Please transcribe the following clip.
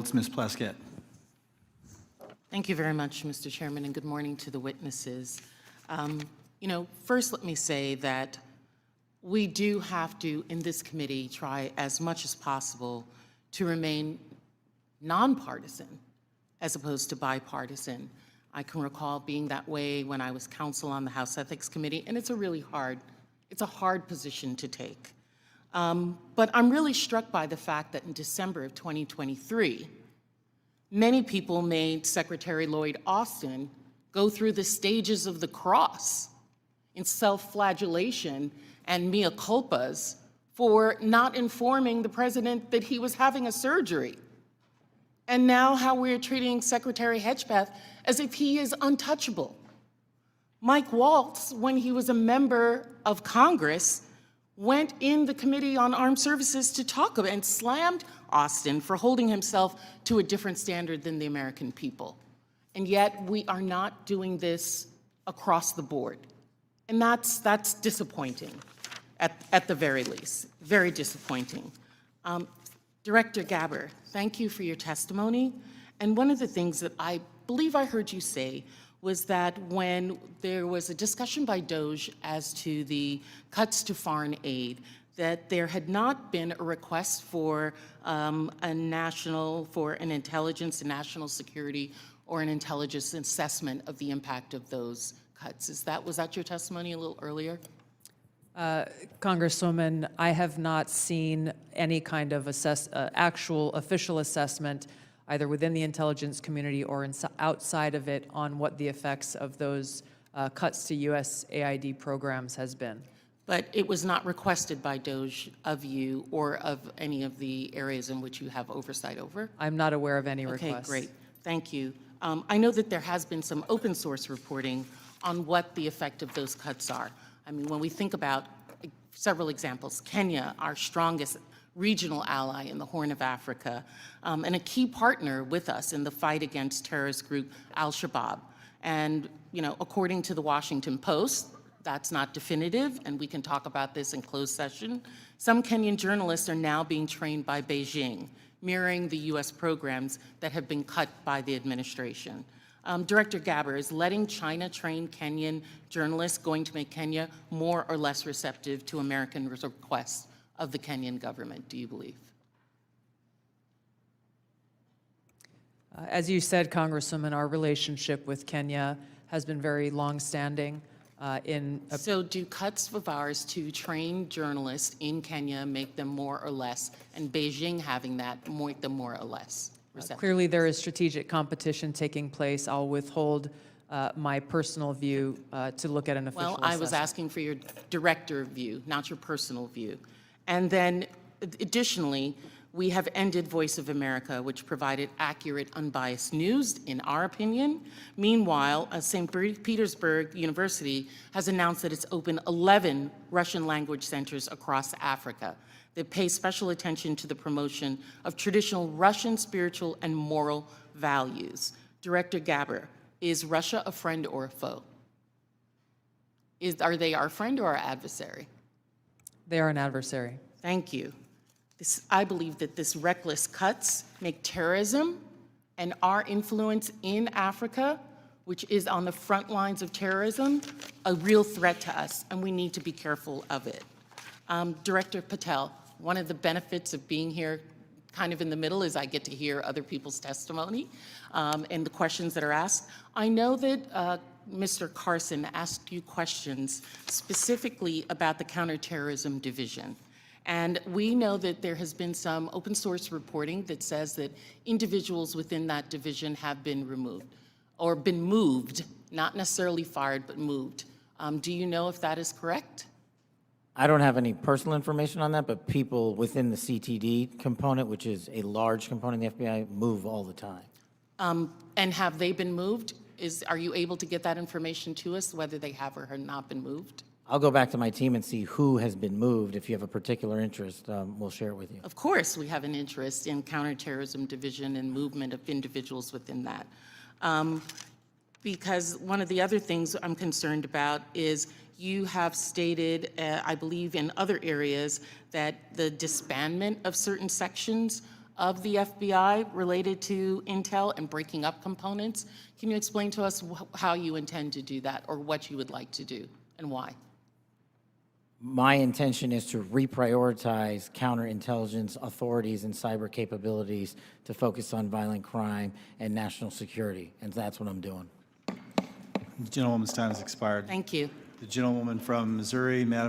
It's Ms. Plaskett. Thank you very much, Mr. Chairman, and good morning to the witnesses. First let me say that we do have to, in this committee, try as much as possible to remain nonpartisan as opposed to bipartisan. I can recall being that way when I was counsel on the House Ethics Committee, and it's a hard position to take. But I'm really struck by the fact that in December of 2023, many people made Secretary Lloyd Austin go through the stages of the cross in self-flagellation and mea culpas for not informing the president that he was having a surgery. And now how we're treating Secretary Hedgepeth as if he is untouchable. Mike Waltz, when he was a member of Congress, went in the Committee on Armed Services to talk about and slammed Austin for holding himself to a different standard than the American people. And yet we are not doing this across the board. And that's disappointing, at the very least, very disappointing. Director Gabbard, thank you for your testimony. And one of the things that I believe I heard you say was that when there was a discussion by DOGE as to the cuts to foreign aid, that there had not been a request for an intelligence and national security or an intelligence assessment of the impact of those cuts. Was that your testimony a little earlier? Congresswoman, I have not seen any kind of actual official assessment either within the intelligence community or outside of it on what the effects of those cuts to USAID programs has been. But it was not requested by DOGE of you or of any of the areas in which you have oversight over? I'm not aware of any requests. Okay, great. Thank you. I know that there has been some open source reporting on what the effect of those cuts are. I mean, when we think about several examples, Kenya, our strongest regional ally in the Horn of Africa, and a key partner with us in the fight against terrorist group Al-Shabaab. And, according to the Washington Post, that's not definitive, and we can talk about this in closed session. Some Kenyan journalists are now being trained by Beijing, mirroring the U.S. programs that have been cut by the administration. Director Gabbard, is letting China train Kenyan journalists going to make Kenya more or less receptive to American requests of the Kenyan government, do you believe? As you said, Congresswoman, our relationship with Kenya has been very long-standing. So do cuts of ours to train journalists in Kenya make them more or less, and Beijing having that make them more or less receptive? Clearly there is strategic competition taking place. I'll withhold my personal view to look at an official assessment. Well, I was asking for your director view, not your personal view. And then, additionally, we have ended Voice of America, which provided accurate, unbiased news, in our opinion. Meanwhile, St. Petersburg University has announced that it's opened 11 Russian language centers across Africa that pay special attention to the promotion of traditional Russian spiritual and moral values. Director Gabbard, is Russia a friend or a foe? Are they our friend or our adversary? They are an adversary. Thank you. I believe that this reckless cuts make terrorism and our influence in Africa, which is on the front lines of terrorism, a real threat to us, and we need to be careful of it. Director Patel, one of the benefits of being here kind of in the middle is I get to hear other people's testimony and the questions that are asked. I know that Mr. Carson asked you questions specifically about the Counterterrorism Division. And we know that there has been some open source reporting that says that individuals within that division have been removed or been moved, not necessarily fired, but moved. Do you know if that is correct? I don't have any personal information on that, but people within the CTD component, which is a large component of the FBI, move all the time. And have they been moved? Are you able to get that information to us, whether they have or have not been moved? I'll go back to my team and see who has been moved. If you have a particular interest, we'll share it with you. Of course, we have an interest in Counterterrorism Division and movement of individuals within that. Because one of the other things I'm concerned about is you have stated, I believe in other areas, that the disbandment of certain sections of the FBI related to intel and breaking up components. Can you explain to us how you intend to do that, or what you would like to do, and why? My intention is to reprioritize counterintelligence authorities and cyber capabilities to focus on violent crime and national security, and that's what I'm doing. The gentlewoman's time has expired. Thank you. The gentlewoman from Missouri, Madam